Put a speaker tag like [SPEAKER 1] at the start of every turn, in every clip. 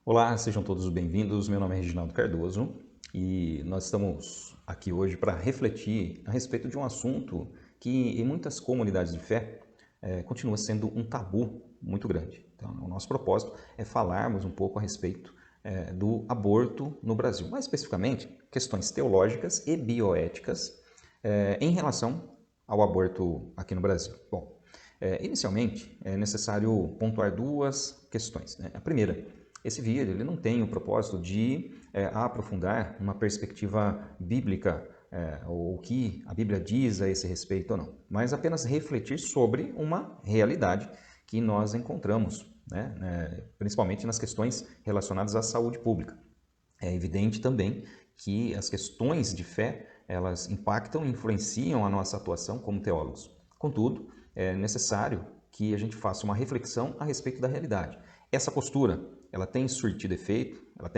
[SPEAKER 1] Olá, sejam todos bem-vindos. Meu nome é Reginaldo Cardoso e nós estamos aqui hoje para refletir a respeito de um assunto que em muitas comunidades de fé continua sendo um tabu muito grande. Então, o nosso propósito é falarmos um pouco a respeito do aborto no Brasil, mais especificamente questões teológicas e bioéticas em relação ao aborto aqui no Brasil. Bom, inicialmente é necessário pontuar duas questões, né? A primeira, esse vídeo ele não tem o propósito de aprofundar uma perspectiva bíblica ou o que a Bíblia diz a esse respeito ou não, mas apenas refletir sobre uma realidade que nós encontramos, né, principalmente nas questões relacionadas à saúde pública. É evidente também que as questões de fé, elas impactam e influenciam a nossa atuação como teólogos. Contudo, é necessário que a gente faça uma reflexão a respeito da realidade. Essa postura, ela tem surtido efeito, ela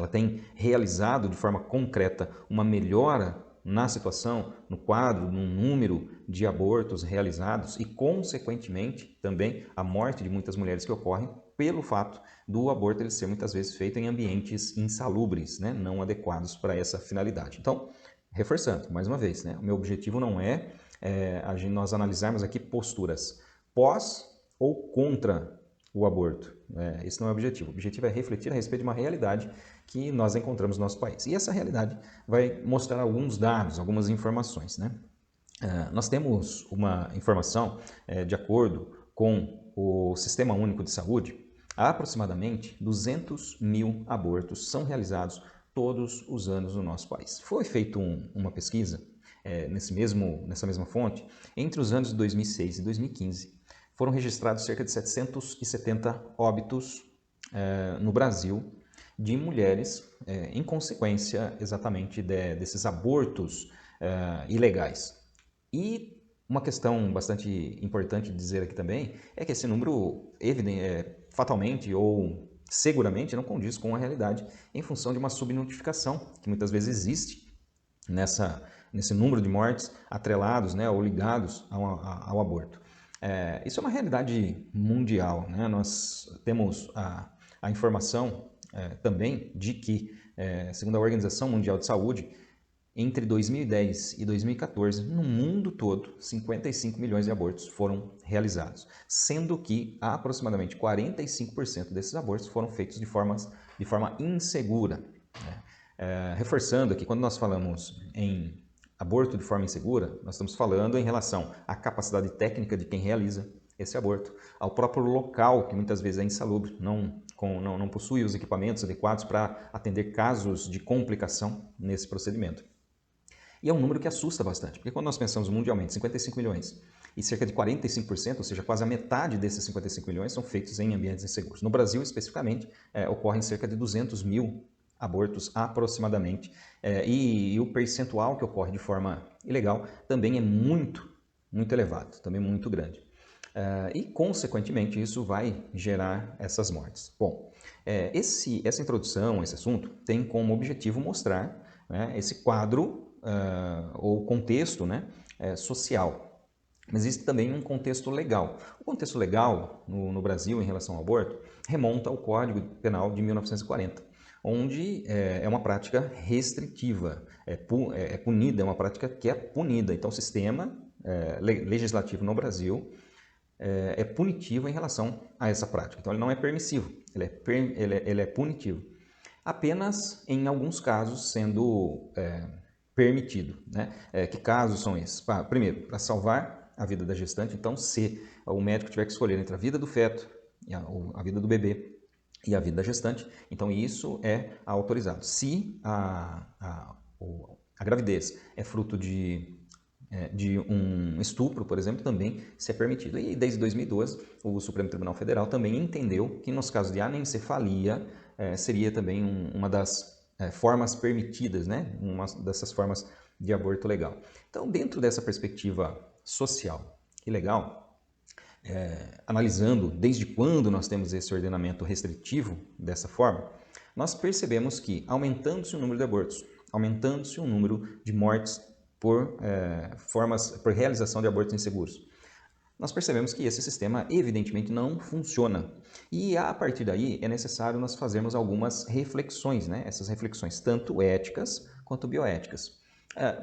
[SPEAKER 1] tem realizado de forma concreta uma melhora na situação, no quadro, no número de abortos realizados e, consequentemente, também a morte de muitas mulheres que ocorrem pelo fato do aborto ele ser muitas vezes feito em ambientes insalubres, né, não adequados para essa finalidade. Então, reforçando, mais uma vez, né, o meu objetivo não nós analisarmos aqui posturas pós ou contra o aborto. Esse não é o objetivo. O objetivo é refletir a respeito de uma realidade que nós encontramos no nosso país. E essa realidade vai mostrar alguns dados, algumas informações, né? Nós temos uma informação, de acordo com o Sistema Único de Saúde, aproximadamente 200 mil abortos são realizados todos os anos no nosso país. Foi feita uma pesquisa nessa mesma fonte, entre os anos de 2006 e 2015, foram registrados cerca de 770 óbitos no Brasil de mulheres em consequência exatamente desses abortos ilegais. E uma questão bastante importante de dizer aqui também é que esse número fatalmente ou seguramente não condiz com a realidade em função de uma subnotificação que muitas vezes existe nesse número de mortes atrelados, né, ou ligados ao aborto. Isso é uma realidade mundial, né? Nós temos a informação também de que, segundo a Organização Mundial de Saúde, entre 2010 e 2014, no mundo todo, 55 milhões de abortos foram realizados, sendo que aproximadamente 45% desses abortos foram feitos de forma insegura, né? Reforçando aqui, quando nós falamos em aborto de forma insegura, nós estamos falando em relação à capacidade técnica de quem realiza esse aborto, ao próprio local, que muitas vezes é insalubre, não possui os equipamentos adequados para atender casos de complicação nesse procedimento. E é um número que assusta bastante, porque quando nós pensamos mundialmente, 55 milhões, e cerca de 45%, ou seja, quase a metade desses 55 milhões são feitos em ambientes inseguros. No Brasil, especificamente, ocorrem cerca de 200 mil abortos aproximadamente, e o percentual que ocorre de forma ilegal também é muito elevado, também muito grande. E, consequentemente, isso vai gerar essas mortes. Bom, essa introdução, esse assunto, tem como objetivo mostrar, né, esse quadro ou contexto, né, social. Mas existe também um contexto legal. O contexto legal no Brasil em relação ao aborto remonta ao Código Penal de 1940, onde é uma prática restritiva, é punida, é uma prática que é punida. Então, o sistema legislativo no Brasil é punitivo em relação a essa prática. Então, ele não é permissivo, ele é punitivo. Apenas em alguns casos sendo permitido, né? Que casos são esses? Primeiro, para salvar a vida da gestante. Então, se o médico tiver que escolher entre a vida do feto, a vida do bebê e a vida da gestante, então isso é autorizado. Se a gravidez é fruto de um estupro, por exemplo, também se é permitido. E desde 2012, o Supremo Tribunal Federal também entendeu que nos casos de anencefalia seria também uma das formas permitidas, né? Uma dessas formas de aborto legal. Então, dentro dessa perspectiva social e legal, analisando desde quando nós temos esse ordenamento restritivo dessa forma, nós percebemos que, aumentando-se o número de abortos, aumentando-se o número de mortes por realização de abortos inseguros, nós percebemos que esse sistema evidentemente não funciona. E a partir daí é necessário nós fazermos algumas reflexões, né? Essas reflexões tanto éticas quanto bioéticas.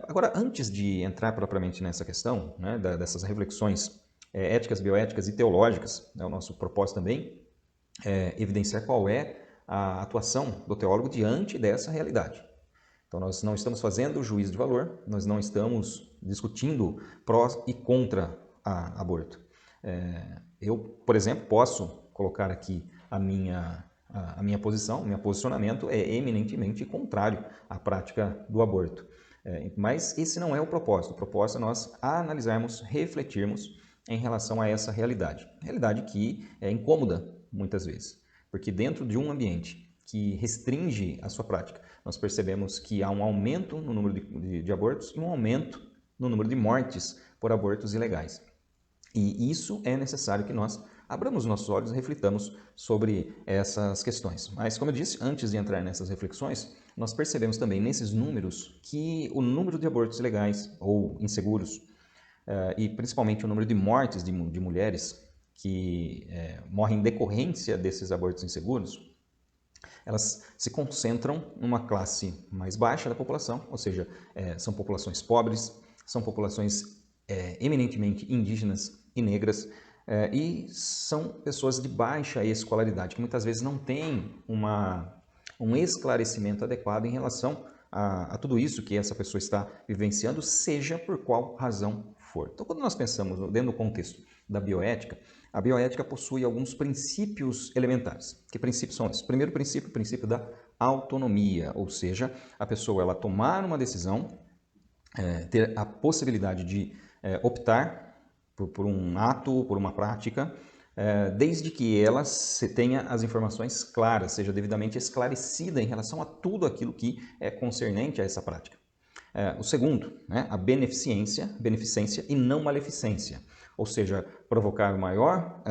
[SPEAKER 1] Agora, antes de entrar propriamente nessa questão, né, dessas reflexões éticas, bioéticas e teológicas, né, o nosso propósito também é evidenciar qual é a atuação do teólogo diante dessa realidade. Então, nós não estamos fazendo juízo de valor, nós não estamos discutindo prós e contra aborto. Eu, por exemplo, posso colocar aqui a minha posição, o meu posicionamento é eminentemente contrário à prática do aborto. Mas esse não é o propósito. O propósito é nós analisarmos, refletirmos em relação a essa realidade. Realidade que é incômoda muitas vezes, porque dentro de um ambiente que restringe a sua prática, nós percebemos que há um aumento no número de abortos e um aumento no número de mortes por abortos ilegais. E isso é necessário que nós abramos nossos olhos e reflitamos sobre essas questões. Mas, como eu disse, antes de entrar nessas reflexões, nós percebemos também nesses números que o número de abortos ilegais ou inseguros, e principalmente o número de mortes de mulheres que morrem em decorrência desses abortos inseguros, elas se concentram numa classe mais baixa da população, ou seja, são populações pobres, são populações eminentemente indígenas e negras, e são pessoas de baixa escolaridade, que muitas vezes não têm um esclarecimento adequado em relação a tudo isso que essa pessoa está vivenciando, seja por qual razão for. Então, quando nós pensamos dentro do contexto da bioética, a bioética possui alguns princípios elementares. Que princípios são esses? Primeiro princípio, o princípio da autonomia, ou seja, a pessoa ela tomar uma decisão, ter a possibilidade de optar por um ato, por uma prática, desde que ela tenha as informações claras, seja devidamente esclarecida em relação a tudo aquilo que é concernente a essa prática. O segundo, né, a beneficência e não maleficência, ou seja, provocar maior,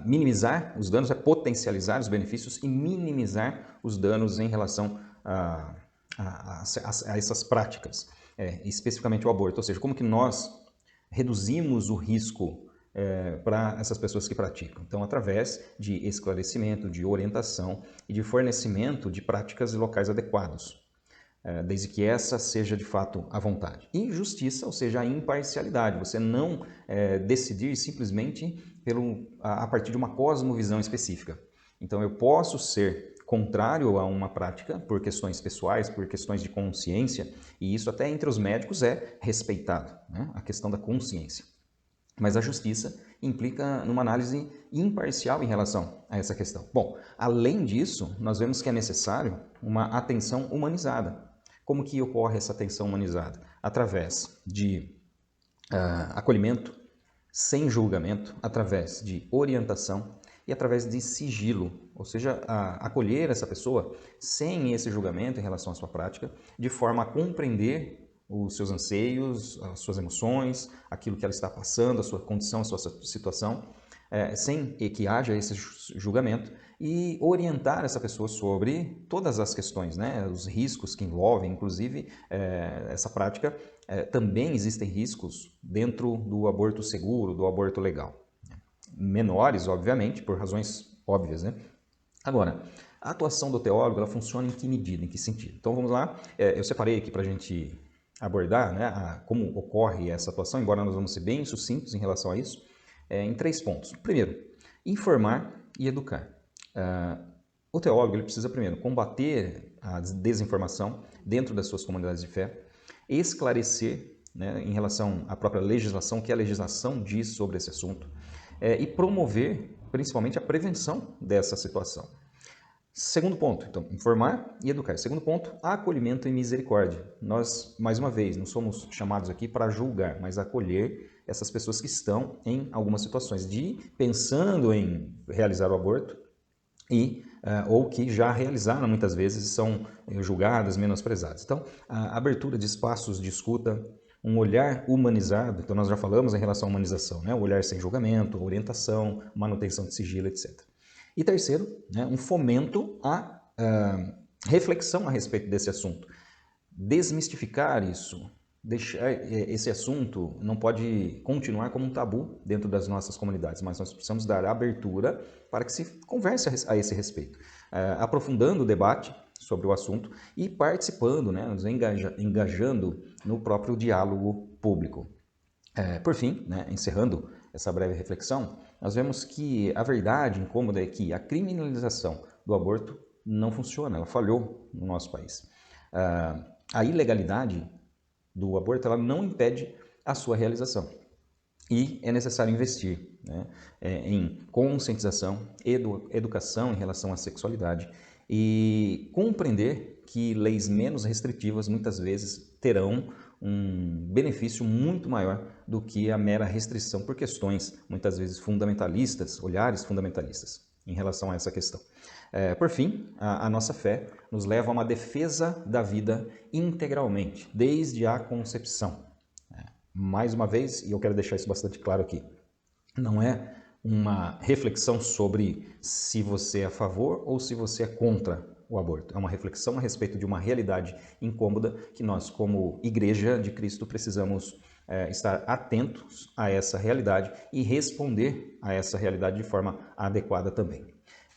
[SPEAKER 1] minimizar os danos, potencializar os benefícios e minimizar os danos em relação a essas práticas, especificamente o aborto, ou seja, como que nós reduzimos o risco para essas pessoas que praticam. Então, através de esclarecimento, de orientação e de fornecimento de práticas e locais adequados, desde que essa seja de fato a vontade. E justiça, ou seja, a imparcialidade, você não decidir simplesmente a partir de uma cosmovisão específica. Então, eu posso ser contrário a uma prática por questões pessoais, por questões de consciência, e isso até entre os médicos é respeitado, né? A questão da consciência. Mas a justiça implica numa análise imparcial em relação a essa questão. Bom, além disso, nós vemos que é necessário uma atenção humanizada. Como que ocorre essa atenção humanizada? Através de acolhimento, sem julgamento, através de orientação e através de sigilo, ou seja, acolher essa pessoa sem esse julgamento em relação à sua prática, de forma a compreender os seus anseios, as suas emoções, aquilo que ela está passando, a sua condição, a sua situação, sem que haja esse julgamento, e orientar essa pessoa sobre todas as questões, né? Os riscos que envolvem, inclusive essa prática, também existem riscos dentro do aborto seguro, do aborto legal. Menores, obviamente, por razões óbvias, né? Agora, a atuação do teólogo, ela funciona em que medida, em que sentido? Então vamos lá, eu separei aqui para a gente abordar, né, como ocorre essa atuação, embora nós vamos ser bem sucintos em relação a isso, em 3 pontos. Primeiro, informar e educar. O teólogo ele precisa, primeiro, combater a desinformação dentro das suas comunidades de fé, esclarecer, né, em relação à própria legislação, o que a legislação diz sobre esse assunto, e promover, principalmente, a prevenção dessa situação. Segundo ponto, então, informar e educar. Segundo ponto, acolhimento e misericórdia. Nós, mais uma vez, não somos chamados aqui para julgar, mas acolher essas pessoas que estão em algumas situações pensando em realizar o aborto ou que já realizaram muitas vezes são julgadas, menosprezadas. Então, a abertura de espaços de escuta, um olhar humanizado, então nós já falamos em relação à humanização, né? O olhar sem julgamento, orientação, manutenção de sigilo, etc. E terceiro, né, um fomento à reflexão a respeito desse assunto. Desmistificar isso, esse assunto não pode continuar como um tabu dentro das nossas comunidades, mas nós precisamos dar abertura para que se converse a esse respeito, aprofundando o debate sobre o assunto e participando, né, nos engajando no próprio diálogo público. Por fim, né, encerrando essa breve reflexão, nós vemos que a verdade incômoda é que a criminalização do aborto não funciona, ela falhou no nosso país. A ilegalidade do aborto ela não impede a sua realização. E é necessário investir, né, em conscientização, educação em relação à sexualidade e compreender que leis menos restritivas muitas vezes terão um benefício muito maior do que a mera restrição por questões muitas vezes fundamentalistas, olhares fundamentalistas em relação a essa questão. Por fim, a nossa fé nos leva a uma defesa da vida integralmente, desde a concepção. Mais uma vez, e eu quero deixar isso bastante claro aqui, não é uma reflexão sobre se você é a favor ou se você é contra o aborto. É uma reflexão a respeito de uma realidade incômoda que nós, como Igreja de Cristo, precisamos estar atentos a essa realidade e responder a essa realidade de forma adequada também.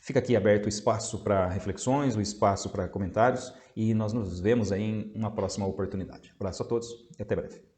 [SPEAKER 1] Fica aqui aberto o espaço para reflexões, o espaço para comentários e nós nos vemos aí em uma próxima oportunidade. Abraço a todos e até breve.